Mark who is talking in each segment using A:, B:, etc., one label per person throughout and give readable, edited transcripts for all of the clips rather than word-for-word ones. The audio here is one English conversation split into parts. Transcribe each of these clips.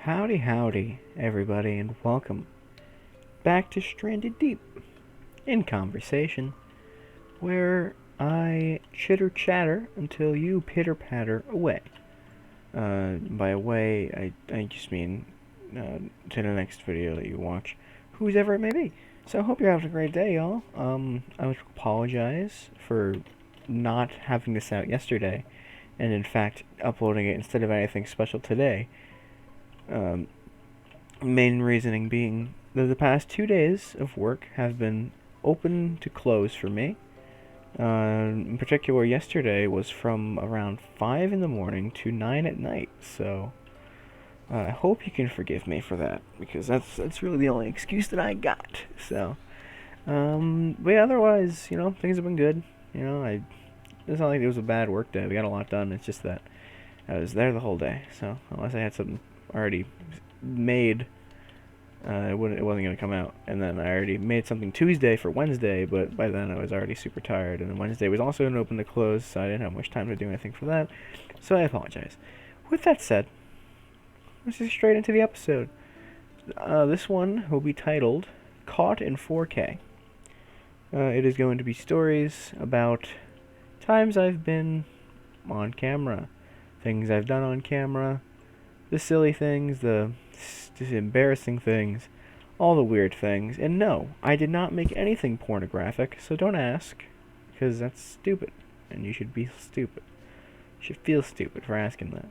A: Howdy, howdy, everybody, and welcome back to Stranded Deep in Conversation, where I chitter chatter until you pitter patter away. By away, I just mean to the next video that you watch, whose ever it may be. So I hope you're having a great day, y'all. I would apologize for not having this out yesterday, and in fact uploading it instead of anything special today. Um, Main reasoning being that the past 2 days of work have been open to close for me. In particular, yesterday was from around 5 in the morning to 9 at night, so I hope you can forgive me for that, because that's really the only excuse that I got. So, but yeah, otherwise, things have been good. It's not like it was a bad work day. We got a lot done. It's just that I was there the whole day, so unless I had something already made, it wasn't going to come out. And then I already made something Tuesday for Wednesday, but by then I was already super tired. And then Wednesday was also an open to close, so I didn't have much time to do anything for that. So I apologize. With that said, let's get straight into the episode. This one will be titled Caught in 4K. It is going to be stories about times I've been on camera, things I've done on camera, the silly things, the embarrassing things, all the weird things. And no, I did not make anything pornographic, so don't ask, because that's stupid, and you should be stupid. You should feel stupid for asking that.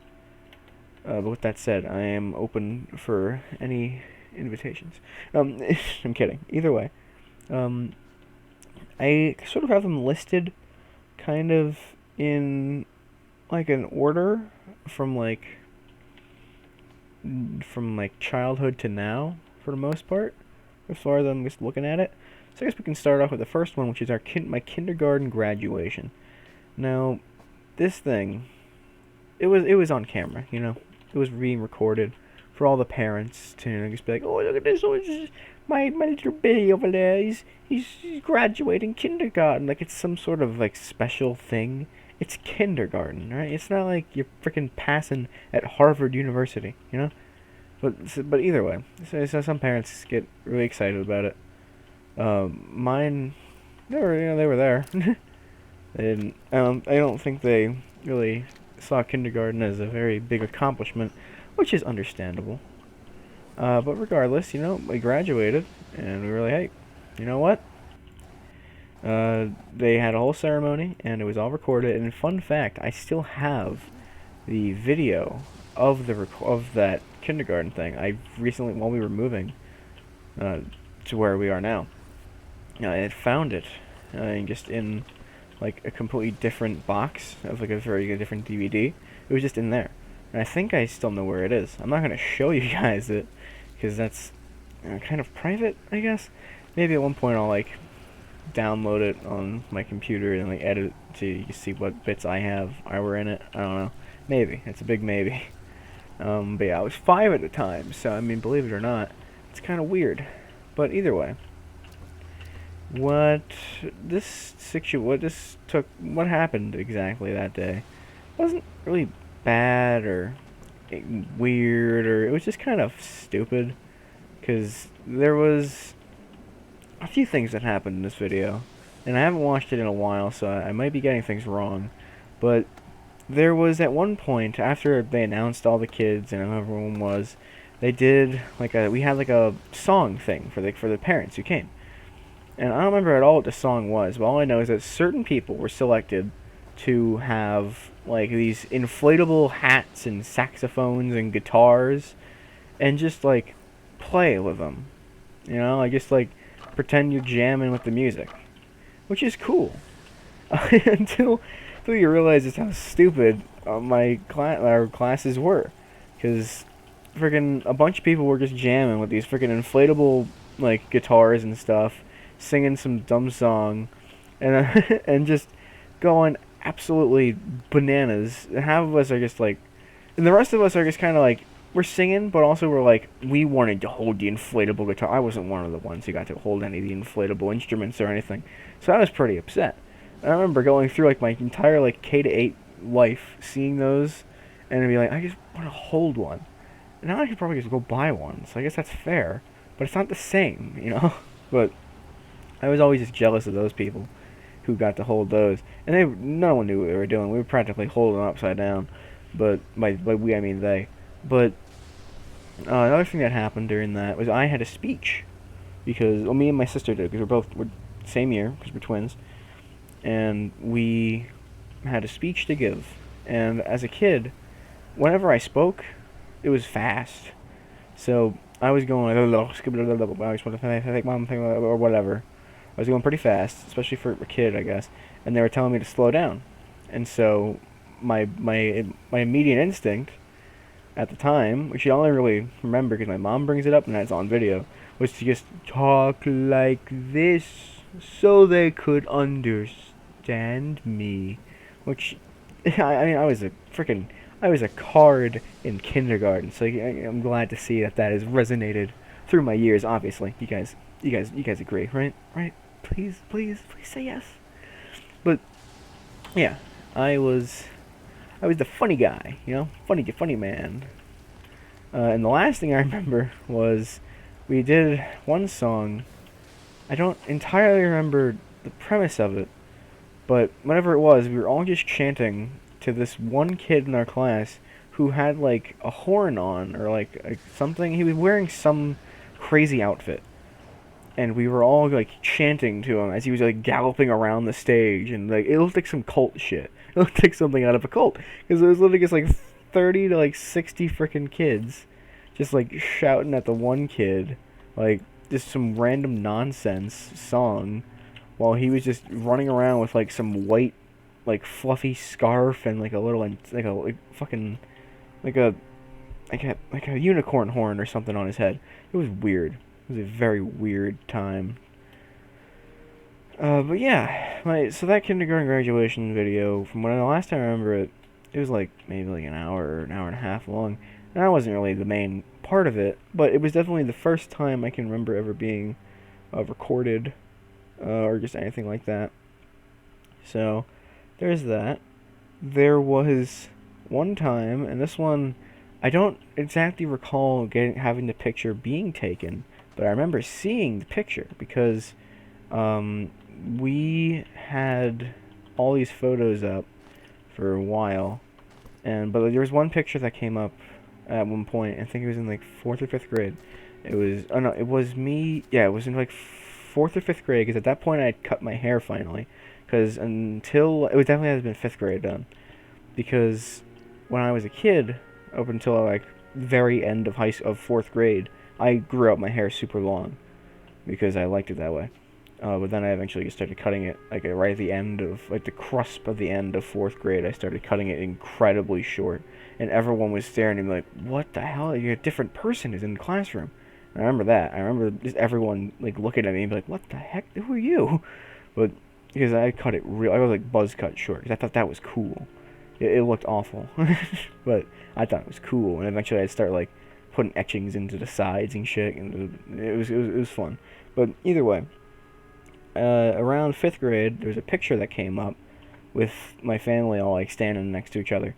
A: But with that said, I am open for any invitations. I'm kidding. Either way, I sort of have them listed kind of in like an order from childhood to now, for the most part, as far as I'm just looking at it. So I guess we can start off with the first one, which is my kindergarten graduation. Now, this thing, it was on camera, it was being recorded for all the parents to just be like, oh, look at this, oh, this is my little baby over there, he's graduating kindergarten, like it's some sort of like special thing. It's kindergarten, right? It's not like you're freaking passing at Harvard University, But either way, so some parents get really excited about it. Mine, they were there. They didn't. I don't think they really saw kindergarten as a very big accomplishment, which is understandable. But regardless, we graduated, and we were like, hey, you know what? They had a whole ceremony, and it was all recorded. And fun fact, I still have the video of of that kindergarten thing. I recently, while we were moving to where we are now, I had found it just in like a completely different box of like a very different DVD. It was just in there, and I think I still know where it is. I'm not gonna show you guys it because that's kind of private, I guess. Maybe at one point I'll like download it on my computer and like edit it so you can see what bits I were in it. I don't know. Maybe. It's a big maybe. But yeah, I was 5 at the time, so I mean, believe it or not, it's kind of weird. But either way, what happened exactly that day wasn't really bad or weird, or it was just kind of stupid, because there was a few things that happened in this video, and I haven't watched it in a while, so I might be getting things wrong, but there was at one point, after they announced all the kids and whoever everyone was, they did we had like a song thing for the parents who came. And I don't remember at all what the song was, but all I know is that certain people were selected to have like these inflatable hats and saxophones and guitars and just like play with them. Just like pretend you're jamming with the music, which is cool. until you realize just how stupid our classes were, because freaking a bunch of people were just jamming with these freaking inflatable like guitars and stuff, singing some dumb song, and and just going absolutely bananas. Half of us are just like, and the rest of us are just kind of like, we're singing, but also we're like, we wanted to hold the inflatable guitar. I wasn't one of the ones who got to hold any of the inflatable instruments or anything, so I was pretty upset. I remember going through like my entire K-8 life, seeing those, and be like, I just want to hold one. now I should probably just go buy one. So I guess that's fair, but it's not the same, you know. But I was always just jealous of those people who got to hold those, and no one knew what they were doing. We were practically holding them upside down, but by we I mean they. But another thing that happened during that was I had a speech because me and my sister did because we're same year because we're twins, and we had a speech to give. And as a kid, whenever I spoke, it was fast. So I was going I just want to thank mom or whatever. I was going pretty fast, especially for a kid, I guess. And they were telling me to slow down, and so my immediate instinct at the time, which you only really remember because my mom brings it up and that's on video, was to just talk like this so they could understand me. Which, I mean, I was a card in kindergarten, so I'm glad to see that has resonated through my years. Obviously, you guys agree, right? Right? Please say yes. But yeah, I was I was the funny guy, you know, funny man. And the last thing I remember was we did one song. I don't entirely remember the premise of it, but whatever it was, we were all just chanting to this one kid in our class who had like a horn on or like something. He was wearing some crazy outfit, and we were all like chanting to him as he was like galloping around the stage, and like it looked like some cult shit. It looked like something out of a cult because it was literally just like 30 to like 60 freaking kids just like shouting at the one kid like just some random nonsense song while he was just running around with like some white like fluffy scarf and like a little like fucking like a like a unicorn horn or something on his head. It was weird. It was a very weird time. But yeah, so that kindergarten graduation video, from when the last time I remember it, it was like maybe like an hour and a half long. And I wasn't really the main part of it, but it was definitely the first time I can remember ever being recorded or just anything like that. So there's that. There was one time, and this one I don't exactly recall having the picture being taken, but I remember seeing the picture because we had all these photos up for a while, but there was one picture that came up at one point. I think it was in like fourth or fifth grade. It was it was me. Yeah, it was in like fourth or fifth grade because at that point I had cut my hair finally. Because until it would definitely have been fifth grade done, because when I was a kid, up until like very end of fourth grade, I grew out my hair super long because I liked it that way. But then I eventually just started cutting it like right at the end of like the cusp of the end of fourth grade. I started cutting it incredibly short, and everyone was staring at me like, "What the hell? You're a different person is in the classroom." And I remember that. I remember just everyone like looking at me and be like, "What the heck? Who are you?" But because I cut it I was like buzz cut short because I thought that was cool. It looked awful, but I thought it was cool. And eventually I'd start like putting etchings into the sides and shit, and it was fun. But either way, around fifth grade, there was a picture that came up with my family all like standing next to each other,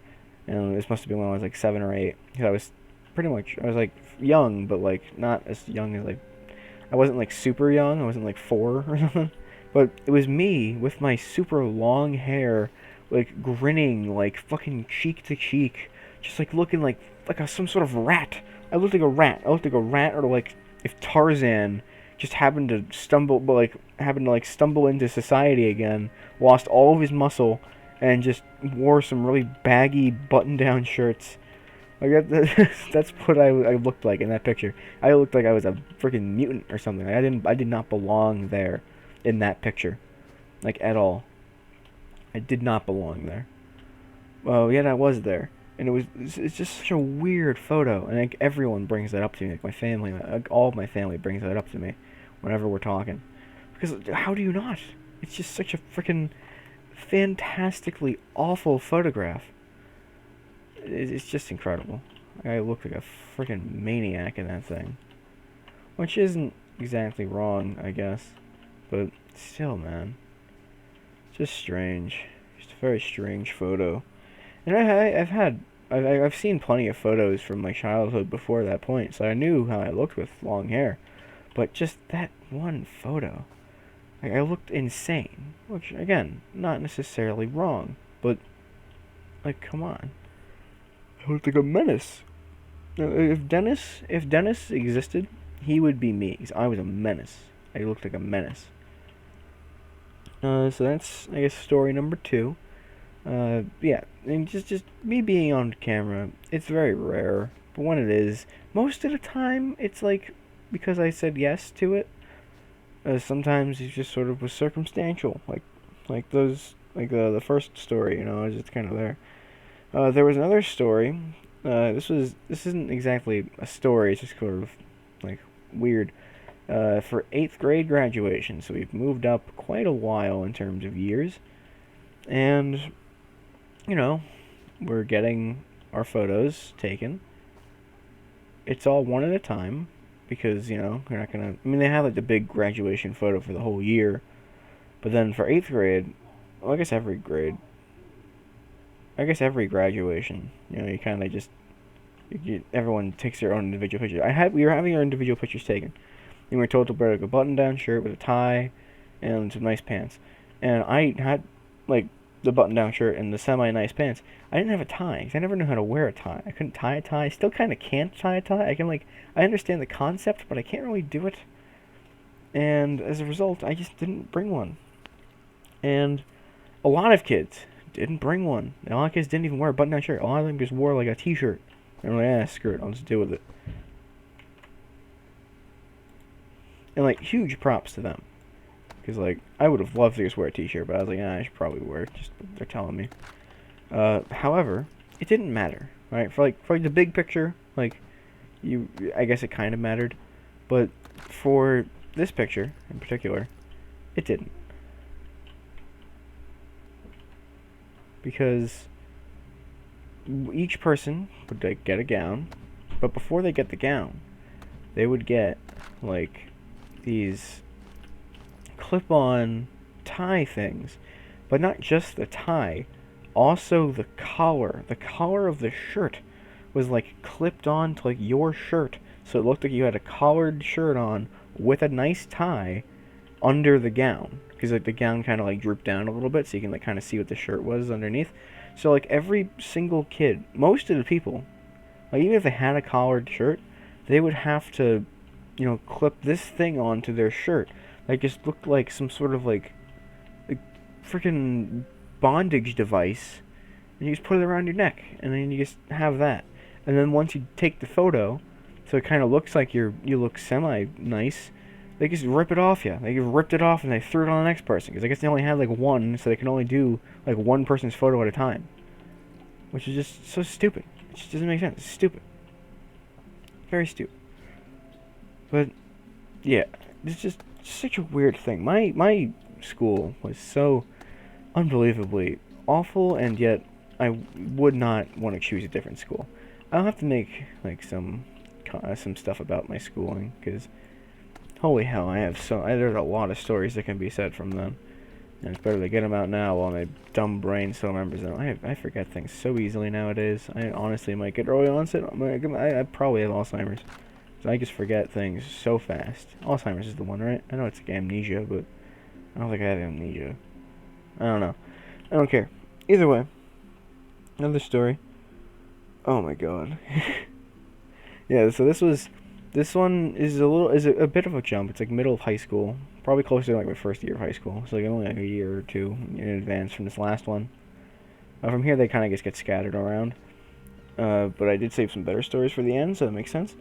A: and this must have been when I was like 7 or 8. Cause I was like young, but like not as young as like I wasn't like super young. I wasn't like 4 or something. But it was me with my super long hair, like grinning, like fucking cheek to cheek, just like looking like some sort of rat. I looked like a rat. I looked like a rat, or like if Tarzan just happened to stumble into society again, lost all of his muscle, and just wore some really baggy button-down shirts. Like that's what I looked like in that picture. I looked like I was a freaking mutant or something. I did not belong there in that picture, like at all. I did not belong there. Well, yet I was there, and it's just such a weird photo, and like everyone brings that up to me. Like my family, like all of my family brings that up to me whenever we're talking. Because how do you not? It's just such a freaking fantastically awful photograph. It's just incredible. I look like a freaking maniac in that thing, which isn't exactly wrong, I guess. But still, man, just strange. Just a very strange photo. And I've had I've seen plenty of photos from my childhood before that point, so I knew how I looked with long hair. But just that one photo, like, I looked insane. Which, again, not necessarily wrong, but, like, come on. I looked like a menace. If Dennis existed, he would be me, 'cause I was a menace. I looked like a menace. So that's, I guess, story number 2. Yeah, and just me being on camera, it's very rare. But when it is, most of the time, it's like because I said yes to it. Sometimes it just sort of was circumstantial, like those, like the first story. I was just kind of there. There was another story. This isn't exactly a story. It's just sort of like weird. For 8th grade graduation, so we've moved up quite a while in terms of years, and we're getting our photos taken. It's all one at a time because they're not gonna. I mean, they have like the big graduation photo for the whole year, but then for 8th grade, well, I guess every graduation, you kind of just everyone takes their own individual picture. We were having our individual pictures taken. And we were told to wear like a button-down shirt with a tie and some nice pants. And I had like the button-down shirt and the semi-nice pants. I didn't have a tie because I never knew how to wear a tie. I couldn't tie a tie. I still kind of can't tie a tie. I understand the concept, but I can't really do it. And as a result, I just didn't bring one. And a lot of kids didn't bring one. A lot of kids didn't even wear a button-down shirt. A lot of them just wore like a t-shirt. And I'm like, screw it, I'll just deal with it. And like, huge props to them. Because like, I would have loved to just wear a t-shirt, but I was like, I should probably wear it. Just they're telling me. However, it didn't matter, right? For the big picture, I guess it kind of mattered, but for this picture in particular, it didn't. Because each person would like get a gown, but before they get the gown, they would get like these clip-on tie things, but not just the tie, also the collar. The collar of the shirt was like clipped on to like your shirt, so it looked like you had a collared shirt on with a nice tie under the gown, because like the gown kind of like drooped down a little bit, so you can like kind of see what the shirt was underneath. So like every single kid, most of the people, like even if they had a collared shirt, they would have to clip this thing onto their shirt. Like, just looked like some sort of like freaking bondage device, and you just put it around your neck, and then you just have that. And then once you take the photo, so it kind of looks like you look semi nice, they just rip it off you. They just ripped it off and they threw it on the next person, because I guess they only had like one, so they can only do like one person's photo at a time, which is just so stupid. It just doesn't make sense. It's stupid. Very stupid. But yeah, it's just such a weird thing. My school was so unbelievably awful, and yet I would not want to choose a different school. I'll have to make like some stuff about my schooling, because holy hell, there's a lot of stories that can be said from them, and it's better to get them out now while my dumb brain still remembers them. I forget things so easily nowadays. I honestly might get early onset. I probably have Alzheimer's. So I just forget things so fast. Alzheimer's is the one, right? I know it's like amnesia, but I don't think I have amnesia. I don't know. I don't care. Either way, another story. Oh my god. Yeah, so this one is a bit of a jump. It's like middle of high school, probably closer to like my first year of high school. So like only like a year or two in advance from this last one. From here they kind of just get scattered around. But I did save some better stories for the end, so that makes sense.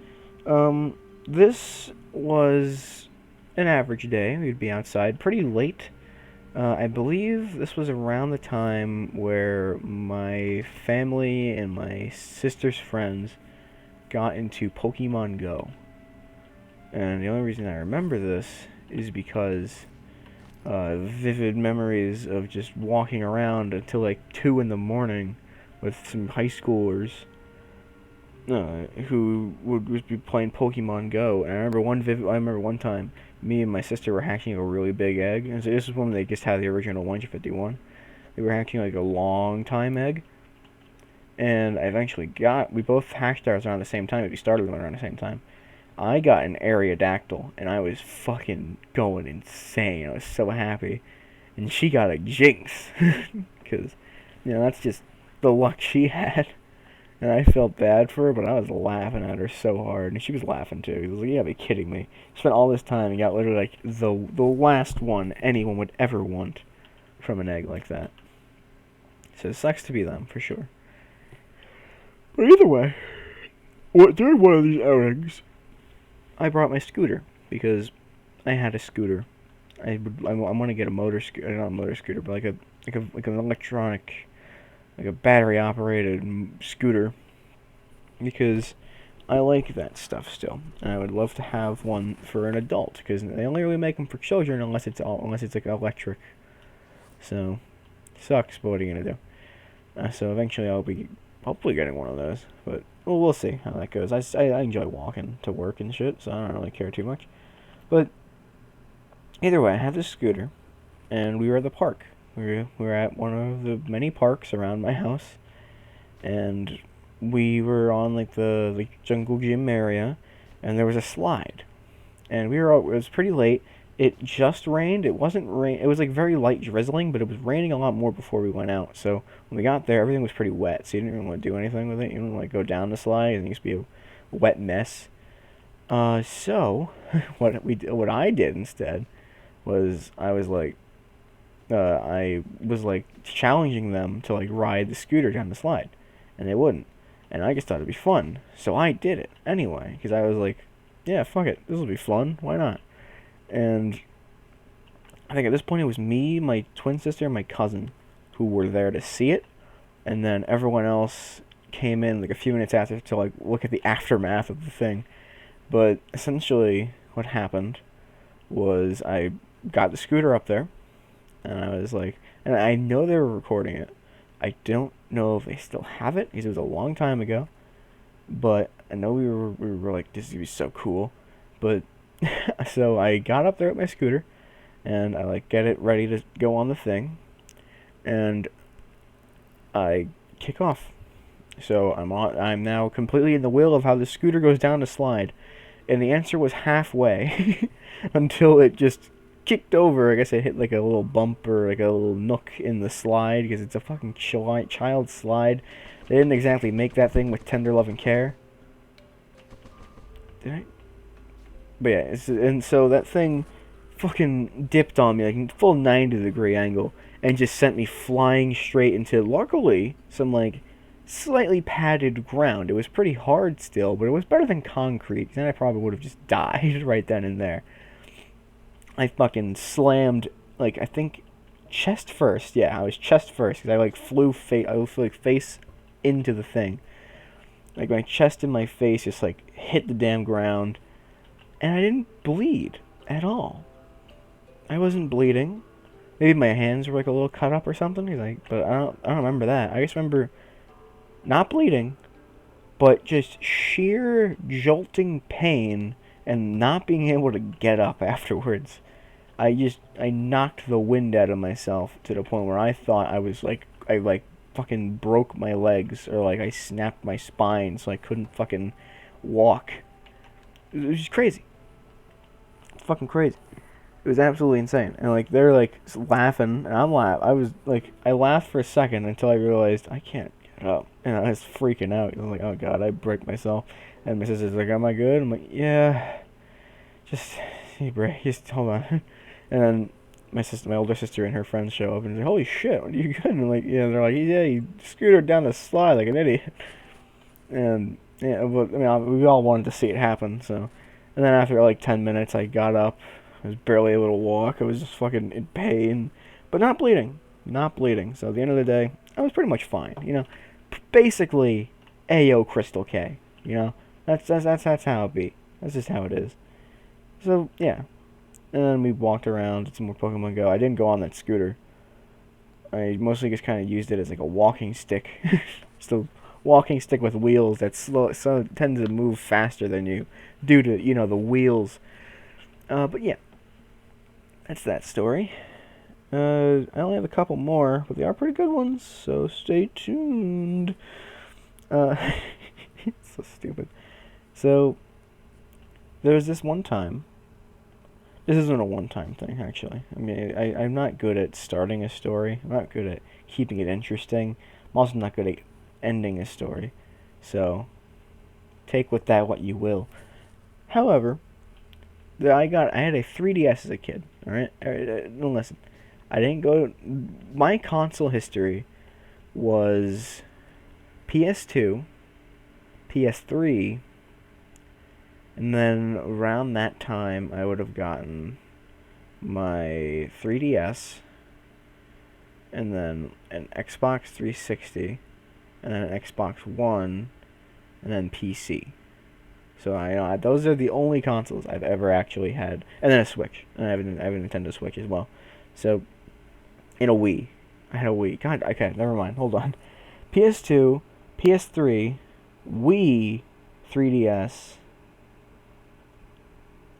A: This was an average day. We'd be outside pretty late. I believe this was around the time where my family and my sister's friends got into Pokemon Go. And the only reason I remember this is because vivid memories of just walking around until like 2 in the morning with some high schoolers who would be playing Pokemon Go. And I remember one time, me and my sister were hatching a really big egg. And so this is when they just had the original 151. They were hatching like a long time egg. and we both hatched ours around the same time. We started them around the same time. I got an Aerodactyl, and I was fucking going insane. I was so happy. And she got a Jinx, because, that's just the luck she had. And I felt bad for her, but I was laughing at her so hard, and she was laughing too. She was like, "You gotta be kidding me! Spent all this time and got literally like the last one anyone would ever want from an egg like that." So it sucks to be them for sure. But either way, during one of these outings, I brought my scooter because I had a scooter. I want to get a motor scooter, not a motor scooter, but like an electronic, like a battery operated scooter, because I like that stuff still, and I would love to have one for an adult because they only really make them for children unless it's like electric. So sucks, but what are you gonna do? So eventually I'll be hopefully getting one of those, but we'll see how that goes. I enjoy walking to work and shit, so I don't really care too much. But either way, I have this scooter, and we were at the park. We were at one of the many parks around my house, and we were on like the jungle gym area, and there was a slide, and it was pretty late. It just rained. It wasn't rain. It was like very light drizzling, but it was raining a lot more before we went out. So when we got there, everything was pretty wet. So you didn't even want to do anything with it. You didn't like go down the slide, and it used to be a wet mess. So what I did instead was I was like challenging them to like ride the scooter down the slide, and they wouldn't. And I just thought it'd be fun, so I did it anyway because I was like, yeah, fuck it, this will be fun. Why not? And I think at this point it was me, my twin sister, and my cousin who were there to see it, and then everyone else came in like a few minutes after to like look at the aftermath of the thing. But essentially, what happened was I got the scooter up there, and I was like, and I know they were recording it. I don't know if they still have it because it was a long time ago, but I know we were like, this is so cool. But so I got up there with my scooter, and I like get it ready to go on the thing, and I kick off. So I'm now completely in the wheel of how the scooter goes down the slide, and the answer was halfway until it just kicked over. I guess it hit like a little bump or like a little nook in the slide because it's a fucking child slide. They didn't exactly make that thing with tender love and care. Did I? But yeah, and so that thing fucking dipped on me like full 90-degree angle and just sent me flying straight into, luckily, some like slightly padded ground. It was pretty hard still, but it was better than concrete. Then I probably would have just died right then and there. I fucking slammed, like, I think chest first. Yeah, I was chest first because I like flew face into the thing. Like my chest and my face just like hit the damn ground, and I didn't bleed at all. I wasn't bleeding. Maybe my hands were like a little cut up or something. But I don't remember that. I just remember not bleeding, but just sheer jolting pain and not being able to get up afterwards. I knocked the wind out of myself to the point where I thought I fucking broke my legs, or like I snapped my spine so I couldn't fucking walk. It was just crazy. Fucking crazy. It was absolutely insane. And like they're like laughing and I'm laughing. I laughed for a second until I realized I can't get up. And I was freaking out. I was like, oh god, I break myself. And my sister's like, am I good? I'm like, yeah. Just hold on. And then my older sister and her friends show up and say, holy shit, are you good? And I'm like, yeah, and they're like, yeah, you scooted down the slide like an idiot. And yeah, but I mean, we all wanted to see it happen, so. And then after like 10 minutes, I got up. I was barely able to walk. I was just fucking in pain, but not bleeding. Not bleeding. So at the end of the day, I was pretty much fine. Basically, AO Crystal K. That's how it be. That's just how it is. So yeah. And then we walked around, did some more Pokemon Go. I didn't go on that scooter. I mostly just kind of used it as like a walking stick. Just a walking stick with wheels that so it tends to move faster than you due to, the wheels. But yeah. That's that story. I only have a couple more, but they are pretty good ones, so stay tuned. Uh, it's so stupid. So there was this one time. This isn't a one-time thing, actually. I mean, I'm not good at starting a story. I'm not good at keeping it interesting. I'm also not good at ending a story. So take with that what you will. However, I had a 3DS as a kid. All right, listen. I didn't go. My console history was PS2, PS3, and then around that time I would have gotten my 3DS, and then an Xbox 360, and then an Xbox One, and then PC. So those are the only consoles I've ever actually had, and then a Switch, and I have a Nintendo Switch as well. So, in a Wii, I had a Wii. God, okay, never mind. Hold on. PS2, PS3, Wii, 3DS,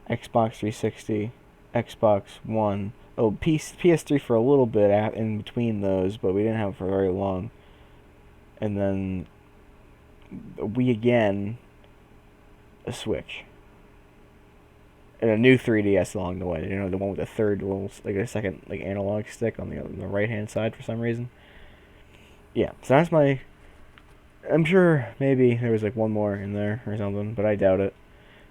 A: Xbox 360, Xbox One. Oh, PS3 for a little bit in between those, but we didn't have it for very long. And then Wii again, a Switch, and a new 3DS along the way. You know, the one with the third little, like a second, like analog stick on the right hand side for some reason. Yeah, so that's my. I'm sure maybe there was like one more in there or something, but I doubt it.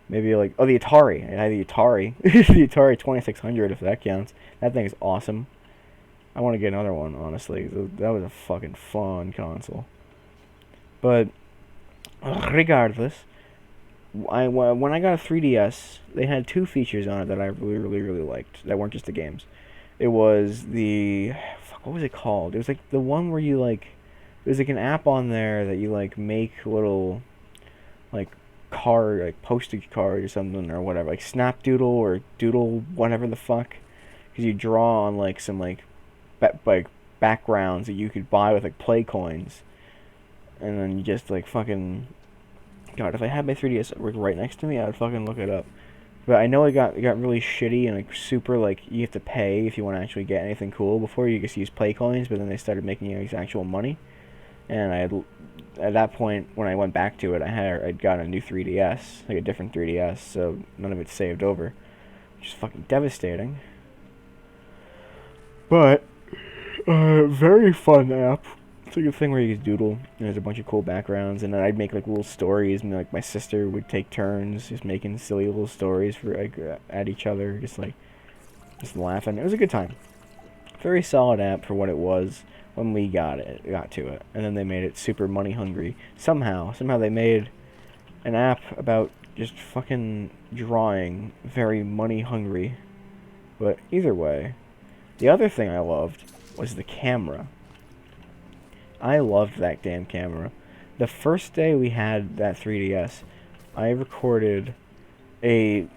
A: Maybe like the Atari. I had the Atari, the Atari 2600 if that counts. That thing is awesome. I want to get another one, honestly. That was a fucking fun console. But regardless, when I got a 3DS, they had two features on it that I really, really, really liked. That weren't just the games. It was what was it called? It was like the one where you like, there's like an app on there that you like make little, like postage card or something or whatever, like Snapdoodle or Doodle, whatever the fuck. Because you draw on like some like backgrounds that you could buy with like play coins, and then you just like fucking. God, if I had my 3DS right next to me, I would fucking look it up. But I know it got really shitty and like super like you have to pay if you want to actually get anything cool. Before you just use play coins, but then they started making you use actual money. And at that point when I went back to it, I'd gotten a new 3DS, like a different 3DS, so none of it saved over, which is fucking devastating. But very fun app. It's like a thing where you just doodle, and there's a bunch of cool backgrounds, and then I'd make like little stories, and like my sister would take turns just making silly little stories for like at each other, just laughing. It was a good time. Very solid app for what it was when we got to it, and then they made it super money hungry. Somehow they made an app about just fucking drawing very money hungry. But either way, the other thing I loved was the camera. I loved that damn camera. The first day we had that 3DS, I recorded an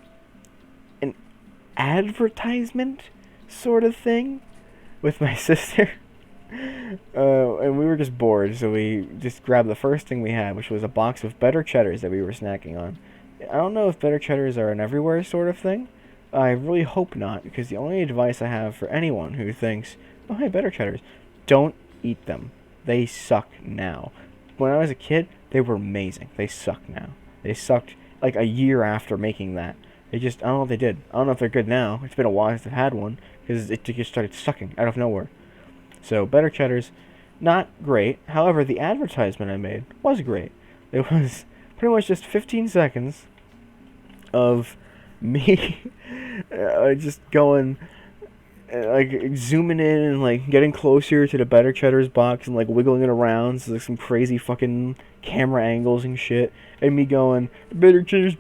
A: advertisement sort of thing with my sister. And we were just bored, so we just grabbed the first thing we had, which was a box of Better Cheddars that we were snacking on. I don't know if Better Cheddars are an everywhere sort of thing. I really hope not, because the only advice I have for anyone who thinks, oh hey, Better Cheddars, don't eat them. They suck now. When I was a kid, they were amazing. They suck now. They sucked like a year after making that. I don't know what they did. I don't know if they're good now. It's been a while since I've had one, because it just started sucking out of nowhere. So, Better Cheddars, not great. However, the advertisement I made was great. It was pretty much just 15 seconds of me just going, like, zooming in and, like, getting closer to the Better Cheddars box and, like, wiggling it around. So, like, some crazy fucking camera angles and shit. And me going, Better Cheddars,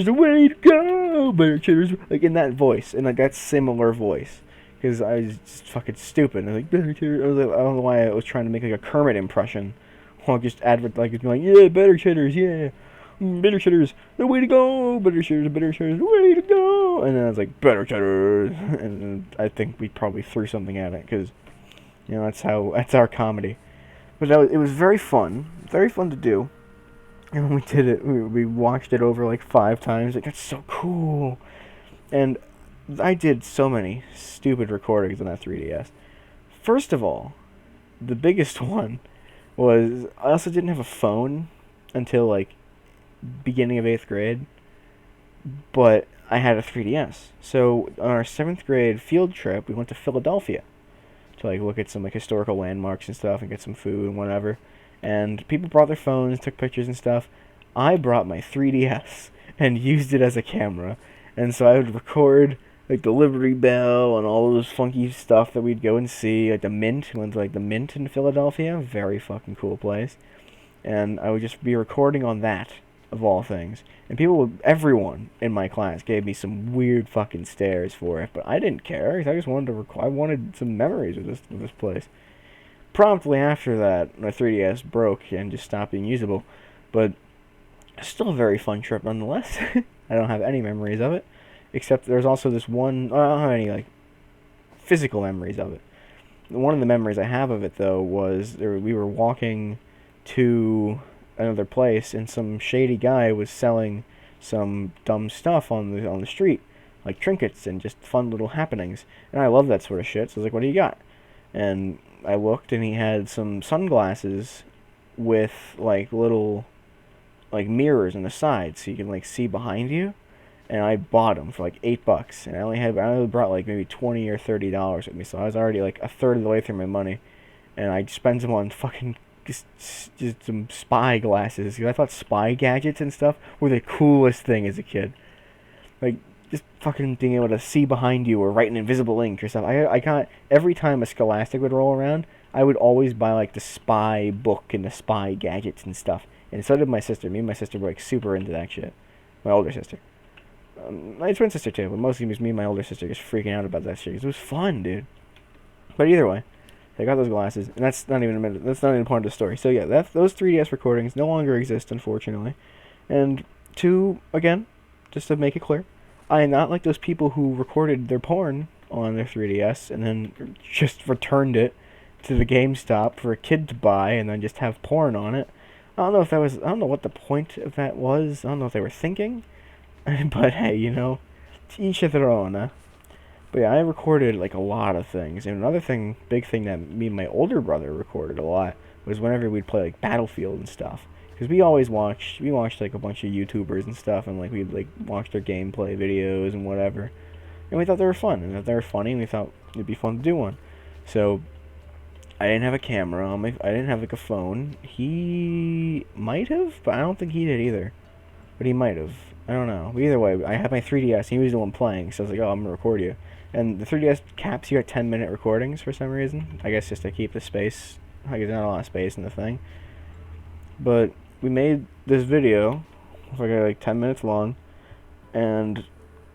A: the way to go! Better Cheddars, like, in that voice. In, like, that similar voice. Because I was just fucking stupid. I was like, Better Cheddars. I don't know why I was trying to make, like, a Kermit impression. While just going, yeah, Better Cheddars, yeah. Better Cheddars, the way to go. Better Cheddars, the way to go. And then I was like, Better Cheddars. And I think we probably threw something at it. Because, you know, that's our comedy. But it was very fun. Very fun to do. And when we did it, we watched it over like 5 times. Like, that's so cool. And I did so many stupid recordings on that 3DS. First of all, the biggest one was I also didn't have a phone until like beginning of 8th grade, but I had a 3DS. So on our 7th grade field trip, we went to Philadelphia to like look at some like historical landmarks and stuff and get some food and whatever. And people brought their phones, took pictures and stuff. I brought my 3DS and used it as a camera, and so I would record like the Liberty Bell and all those funky stuff that we'd go and see, like the Mint. Went to like the Mint in Philadelphia, very fucking cool place. And I would just be recording on that, of all things. And everyone in my class gave me some weird fucking stares for it, but I didn't care. I just wanted to I wanted some memories of this place. Promptly after that, my 3DS broke and just stopped being usable, but still a very fun trip nonetheless. I don't have any memories of it, except there's also this one. I don't have any like physical memories of it. One of the memories I have of it though was we were walking to another place, and some shady guy was selling some dumb stuff on the street, like trinkets and just fun little happenings. And I love that sort of shit. So I was like, "What do you got?" And I looked, and he had some sunglasses with like little like mirrors on the side, so you can like see behind you. And I bought them for like $8, and I only brought like maybe $20 or $30 with me, so I was already like a third of the way through my money, and I spent them on fucking just some spy glasses. Cause I thought spy gadgets and stuff were the coolest thing as a kid. Like just fucking being able to see behind you or write in invisible ink or stuff. I can't. Every time a Scholastic would roll around, I would always buy like the spy book and the spy gadgets and stuff. And so did my sister. Me and my sister were like super into that shit. My older sister. My twin sister too, but mostly it was me and my older sister just freaking out about that shit. 'Cause it was fun, dude. But either way, I got those glasses, and that's not even part of the story. So yeah, those 3DS recordings no longer exist, unfortunately. And again, just to make it clear, I am not like those people who recorded their porn on their 3DS and then just returned it to the GameStop for a kid to buy and then just have porn on it. I don't know what the point of that was. I don't know if they were thinking. But hey, to each of their own, huh? But yeah, I recorded like a lot of things. And another big thing that me and my older brother recorded a lot was whenever we'd play like Battlefield and stuff. Because we watched like a bunch of YouTubers and stuff, and like we'd like watch their gameplay videos and whatever. And we thought they were fun, and that they were funny, and we thought it'd be fun to do one. So I didn't have a camera on I didn't have like a phone. He might have, but I don't think he did either. But he might have. I don't know. But either way, I had my 3DS. He was the one playing, so I was like, "Oh, I'm gonna record you." And the 3DS caps you at 10-minute recordings for some reason. I guess just to keep the space. Like there's not a lot of space in the thing. But we made this video, like 10 minutes long, and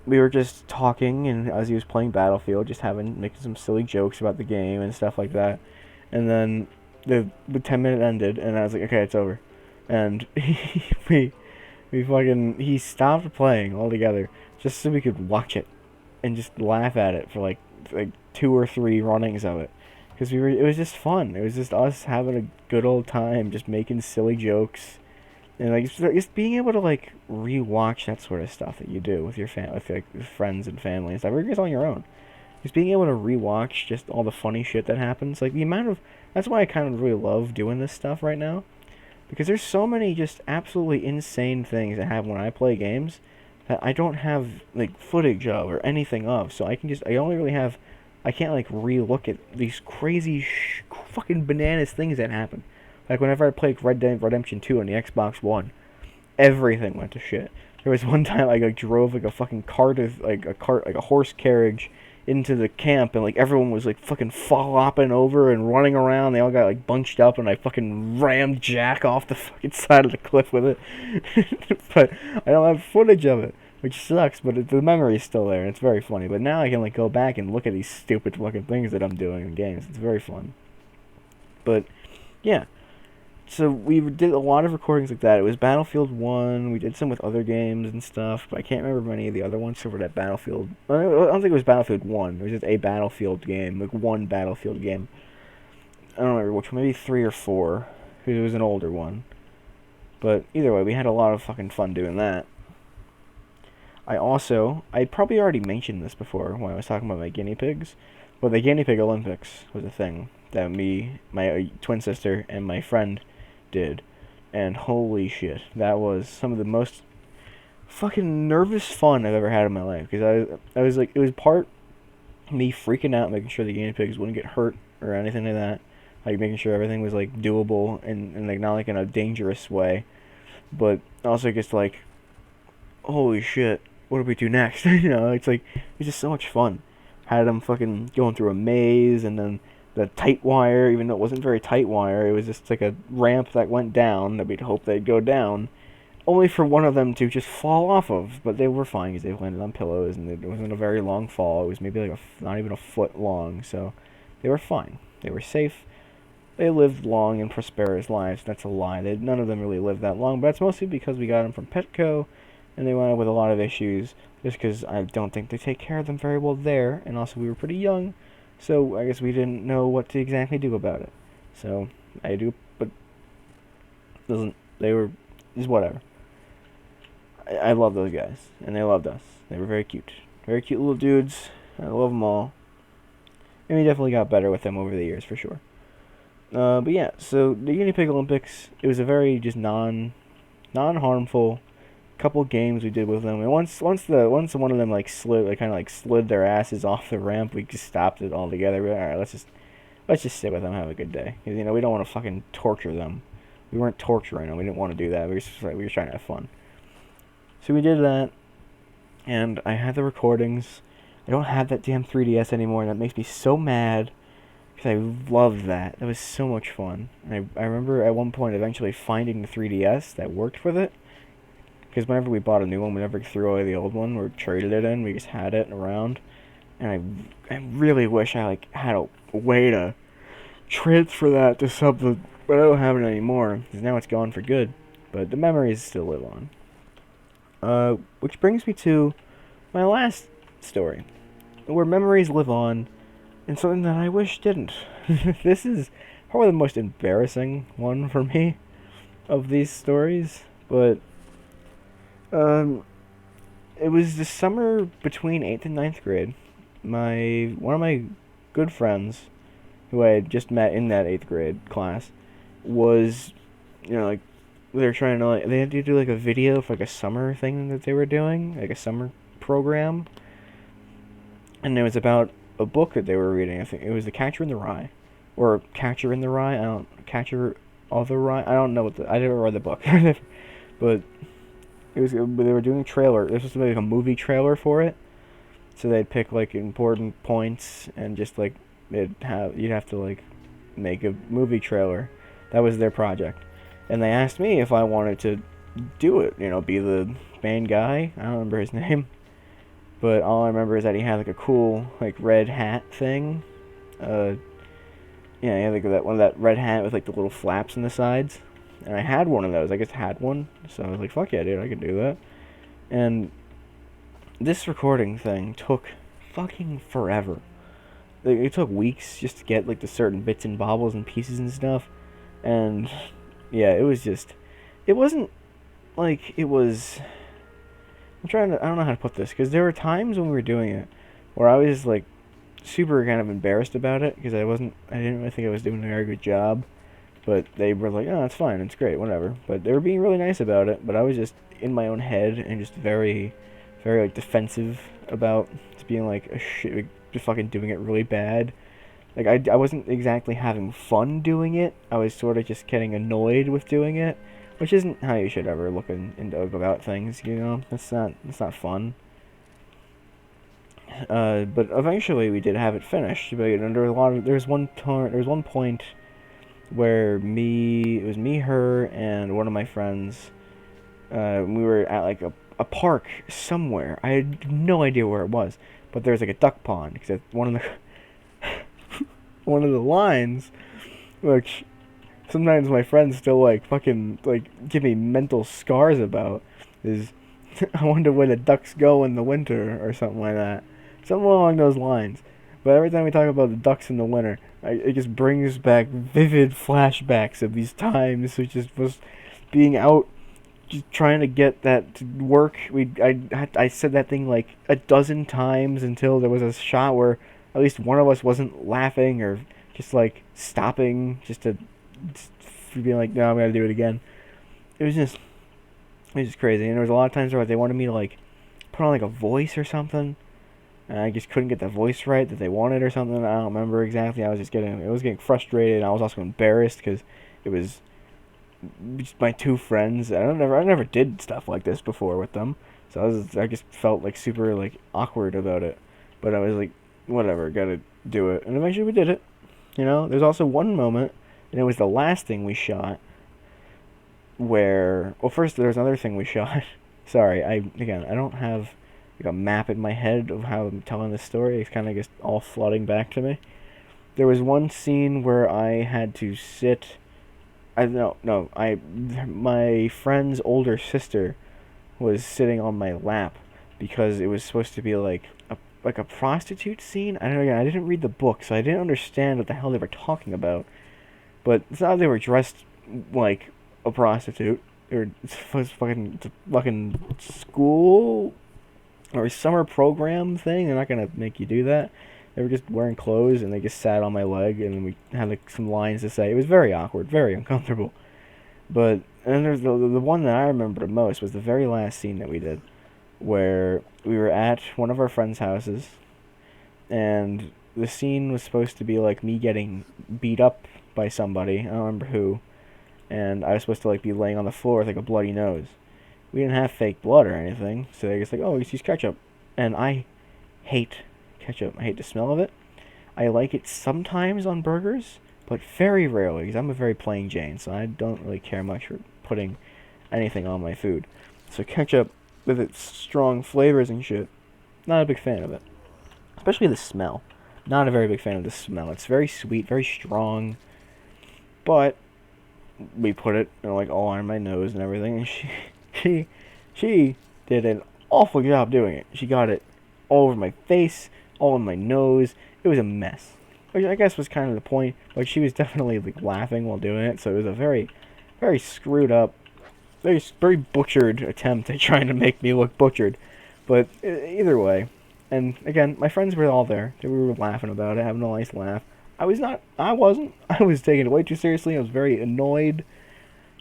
A: we were just talking, and as he was playing Battlefield, just making some silly jokes about the game and stuff like that. And then the 10-minute ended, and I was like, "Okay, it's over." And he stopped playing altogether just so we could watch it and just laugh at it for like 2 or 3 runnings of it, because it was just fun. It was just us having a good old time, just making silly jokes, and like just being able to like rewatch that sort of stuff that you do with your with friends and family and stuff, or just on your own. Just being able to rewatch just all the funny shit that happens, like the amount of that's why I kind of really love doing this stuff right now, because there's so many just absolutely insane things that happen when I play games that I don't have like footage of or anything of. So I can't like re-look at these crazy fucking bananas things that happen. Like whenever I played Red Dead Redemption 2 on the Xbox One, everything went to shit. There was one time I like drove like a fucking like a horse carriage into the camp, and like everyone was like fucking flopping over and running around. They all got like bunched up, and I fucking rammed Jack off the fucking side of the cliff with it. But I don't have footage of it, which sucks, but the memory is still there, and it's very funny. But now I can like go back and look at these stupid fucking things that I'm doing in games. It's very fun. But yeah, so we did a lot of recordings like that. It was Battlefield 1. We did some with other games and stuff, but I can't remember any of the other ones over that Battlefield. I don't think it was Battlefield 1. It was just a Battlefield game, like one Battlefield game. I don't remember which one, maybe 3 or 4, because it was an older one. But either way, we had a lot of fucking fun doing that. I'd probably already mentioned this before when I was talking about my guinea pigs, But the guinea pig Olympics was a thing that me, my twin sister, and my friend did. And holy shit, that was some of the most fucking nervous fun I've ever had in my life. Because I was like, it was part me freaking out, making sure the guinea pigs wouldn't get hurt or anything like that. Like making sure everything was like doable and like not like in a dangerous way. But also just like, holy shit, what do we do next? It's like, it's just so much fun. Had them fucking going through a maze and then the tight wire, even though it wasn't very tight wire, it was just like a ramp that went down that we'd hope they'd go down. Only for one of them to just fall off of, but they were fine because they landed on pillows and it wasn't a very long fall. It was maybe like not even a foot long, so they were fine. They were safe. They lived long and prosperous lives. That's a lie. None of them really lived that long, but that's mostly because we got them from Petco, and they wound up with a lot of issues just because I don't think they take care of them very well there, and also we were pretty young, so I guess we didn't know what to exactly do about it. So I do, but doesn't they were just whatever. I love those guys, and they loved us. They were very cute little dudes. I love them all, and we definitely got better with them over the years for sure. But yeah, so the guinea pig Olympics, it was a very just non-harmful couple games we did with them. And once one of them like slid their asses off the ramp, we just stopped it altogether. We were, all right, let's just sit with them, and have a good day. Because we don't want to fucking torture them. We weren't torturing them. We didn't want to do that. We were trying to have fun. So we did that, and I had the recordings. I don't have that damn 3DS anymore, and that makes me so mad. Because I loved that. That was so much fun. And I remember at one point eventually finding the 3DS that worked with it. Because whenever we bought a new one, we never threw away the old one or traded it in. We just had it around. And I really wish I had a way to transfer that to something. But I don't have it anymore. Because now it's gone for good. But the memories still live on. Which brings me to my last story. Where memories live on. And something that I wish didn't. This is probably the most embarrassing one for me of these stories, but it was the summer between 8th and ninth grade. One of my good friends, who I had just met in that 8th grade class, was, they were trying to, they had to do, a video for, a summer thing that they were doing, a summer program, and it was about a book that they were reading. I think it was The Catcher in the Rye, or Catcher in the Rye. Catcher of the Rye. I don't know I didn't read the book, but they were doing a trailer. This was supposed to be a movie trailer for it. So they'd pick important points and just you'd have to make a movie trailer. That was their project, and they asked me if I wanted to do it. Be the main guy. I don't remember his name. But all I remember is that he had a cool red hat thing. He had that red hat with the little flaps in the sides. And I had one of those. I just had one. So I was like, fuck yeah, dude, I can do that. And this recording thing took fucking forever. It took weeks just to get the certain bits and bobbles and pieces and stuff. And yeah, it wasn't it was... I don't know how to put this, because there were times when we were doing it where I was super kind of embarrassed about it, because I didn't really think I was doing a very good job, but they were like, oh, it's fine, it's great, whatever, but they were being really nice about it, but I was just in my own head and just very, very defensive about just being just fucking doing it really bad. I wasn't exactly having fun doing it, I was sort of just getting annoyed with doing it. Which isn't how you should ever look about things, That's not fun. But eventually we did have it finished. But there was one point where it was me, her, and one of my friends. We were at a park somewhere. I had no idea where it was, but there was a duck pond because one of the lines, which. Sometimes my friends still give me mental scars about is I wonder where the ducks go in the winter or something like that. Something along those lines. But every time we talk about the ducks in the winter, it just brings back vivid flashbacks of these times which just was being out just trying to get that to work. I said that thing a dozen times until there was a shot where at least one of us wasn't laughing or just like stopping just being like, no, I'm gonna do it again. It was just crazy. And there was a lot of times where they wanted me to like put on like a voice or something, and I just couldn't get the voice right that they wanted or something. I don't remember exactly. I was getting frustrated. I was also embarrassed because it was just my two friends. I never did stuff like this before with them, so I just felt like super like awkward about it. But I was like, whatever, gotta do it. And eventually we did it. There's also one moment, and it was the last thing we shot, where, well, first there's another thing we shot. Sorry, I don't have like a map in my head of how I'm telling this story. It's kind of just all flooding back to me. There was one scene where I had to sit. I no, I my friend's older sister was sitting on my lap because it was supposed to be like a prostitute scene. I don't know. Again, I didn't read the book, so I didn't understand what the hell they were talking about. But it's not like they were dressed like a prostitute. Or it's fucking school or summer program thing. They're not gonna make you do that. They were just wearing clothes and they just sat on my leg and we had like some lines to say. It was very awkward, very uncomfortable. But and then there's the one that I remember the most was the very last scene that we did, where we were at one of our friends' houses, and the scene was supposed to be like me getting beat up by somebody. I don't remember who, and I was supposed to like be laying on the floor with like a bloody nose. We didn't have fake blood or anything, so they just like, oh, use ketchup, and I hate ketchup. I hate the smell of it. I like it sometimes on burgers, but very rarely because I'm a very plain Jane, so I don't really care much for putting anything on my food. So ketchup with its strong flavors and shit, not a big fan of it. Especially the smell. Not a very big fan of the smell. It's very sweet, very strong, but we put it like all on my nose and everything, and she she did an awful job doing it. She got it all over my face, all in my nose. It was a mess, which I guess was kind of the point. Like, she was definitely like laughing while doing it, so it was a very, very screwed up, very butchered attempt at trying to make me look butchered. But either way, and again, my friends were all there. We were laughing about it, having a nice laugh. I was not. I wasn't. I was taking it way too seriously. I was very annoyed.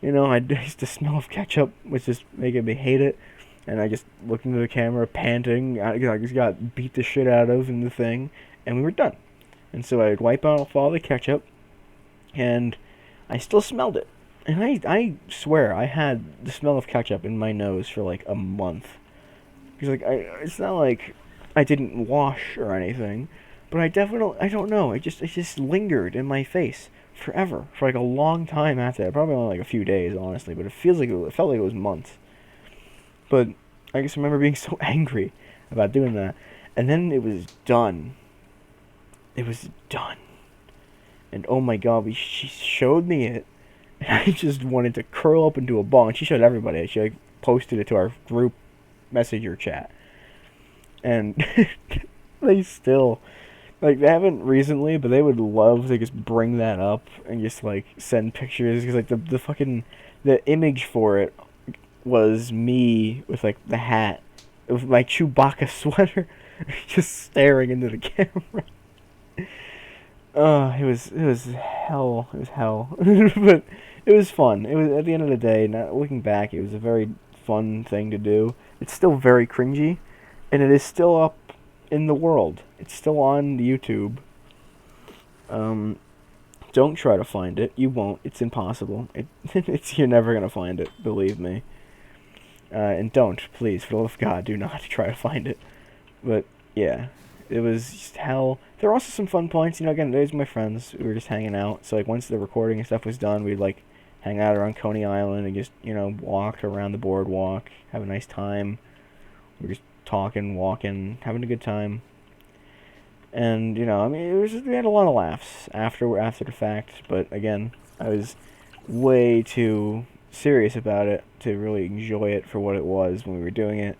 A: I used the smell of ketchup, which just making me hate it. And I just looked into the camera, panting. I just got beat the shit out of in the thing, and we were done. And so I'd wipe off all the ketchup, and I still smelled it. And I swear I had the smell of ketchup in my nose for like a month. Because it's not like I didn't wash or anything, but I don't know. It just lingered in my face forever, for like a long time after that. Probably only like a few days, honestly, but it felt like it was months. But I just remember being so angry about doing that, and then it was done. It was done, and oh my god, she showed me it, and I just wanted to curl up into a ball. And she showed everybody. She like posted it to our group messenger chat, and they still. Like, they haven't recently, but they would love to just bring that up and just, like, send pictures. Because, like, the image for it was me with, like, the hat, with my Chewbacca sweater, just staring into the camera. It was hell. It was hell. But it was fun. It was, at the end of the day, looking back, it was a very fun thing to do. It's still very cringy, and it is still up in the world. It's still on YouTube. Don't try to find it. You won't. It's impossible. You're never gonna find it. Believe me. And don't, please, for the love of God, do not try to find it. But yeah, it was just hell. There were also some fun points. Again, there's my friends. We were just hanging out. So like once the recording and stuff was done, we'd like hang out around Coney Island and just walk around the boardwalk, have a nice time. We were just talking, walking, having a good time. And we had a lot of laughs after the fact. But again, I was way too serious about it to really enjoy it for what it was when we were doing it.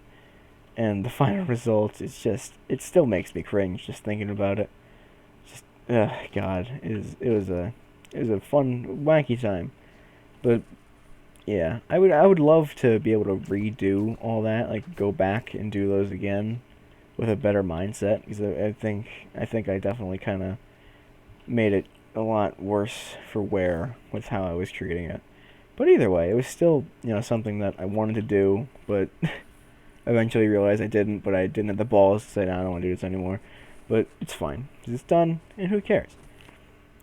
A: And the final result it still makes me cringe just thinking about it. Just God, it was a fun, wacky time. But yeah, I would love to be able to redo all that, like go back and do those again. with a better mindset, because I think I definitely kind of made it a lot worse for wear with how I was treating it. But either way, it was still, something that I wanted to do, but eventually realized I didn't, but I didn't have the balls to say, no, I don't want to do this anymore. But it's fine, 'cause it's done, and who cares?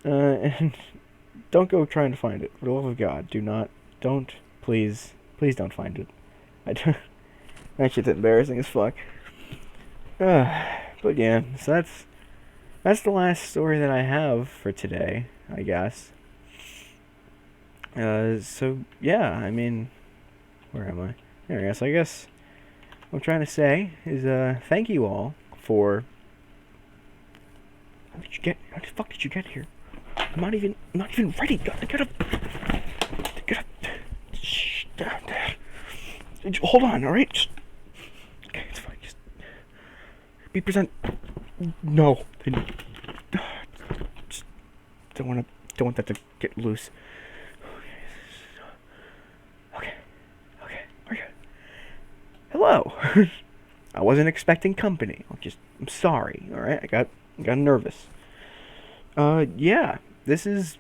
A: And don't go trying to find it. For the love of God, please don't find it. That shit's embarrassing as fuck. But yeah, so that's the last story that I have for today, I guess. So yeah, I mean, where am I? There, I guess what I'm trying to say is, thank you all for. How the fuck did you get here? I'm not even ready. Gotta. Shh, hold on, all right? Okay, it's fine. Just be present. No, just don't want that to get loose. Okay. Hello. I wasn't expecting company. I'm sorry. All right, I got nervous. Yeah, this is.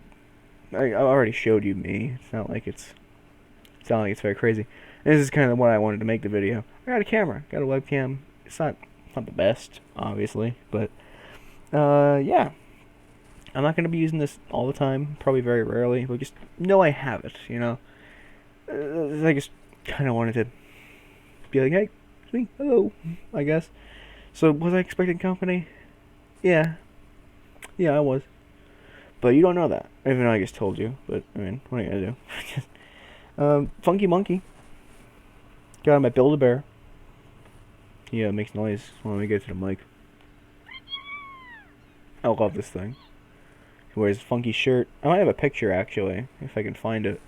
A: I already showed you me. It's not like it's very crazy. This is kind of what I wanted to make the video. I got a camera, got a webcam. It's not the best, obviously, but yeah. I'm not gonna be using this all the time. Probably very rarely, but just know I have it. I just kind of wanted to be like, hey, it's me, hello, I guess. So was I expecting company? Yeah, I was. But you don't know that, even though I just told you. But I mean, what are you gonna do? Funky Monkey. Got him at Build-A-Bear. He makes noise when we get to the mic. I love this thing. He wears a funky shirt. I might have a picture, actually, if I can find it,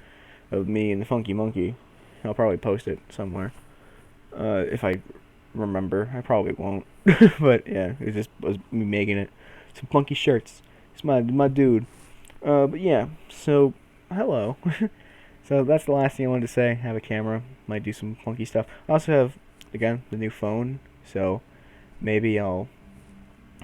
A: of me and the Funky Monkey. I'll probably post it somewhere. If I remember. I probably won't. But yeah, it was me making it. Some funky shirts. It's my dude. But yeah, so hello. So that's the last thing I wanted to say. Have a camera. Might do some funky stuff. I also have, again, the new phone. So maybe I'll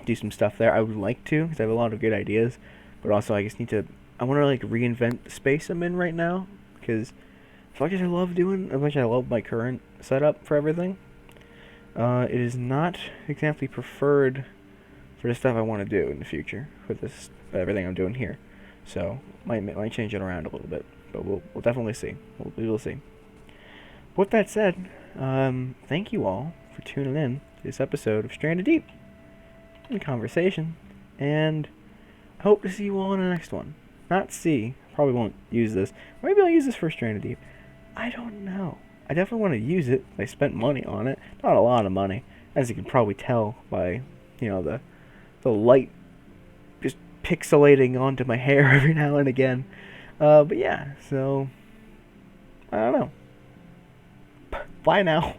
A: do some stuff there. I would like to, because I have a lot of good ideas. But also I just need to, I want to like reinvent the space I'm in right now. Because as much as I love my current setup for everything, it is not exactly preferred for the stuff I want to do in the future, for this everything I'm doing here. So might change it around a little bit, but we'll definitely see. We'll see. With that said, thank you all for tuning in to this episode of Stranded Deep in Conversation, and I hope to see you all in the next one. Probably won't use this. Maybe I'll use this for Stranded Deep. I don't know. I definitely want to use it. I spent money on it. Not a lot of money, as you can probably tell by, the light just pixelating onto my hair every now and again. But yeah, so I don't know. Bye now.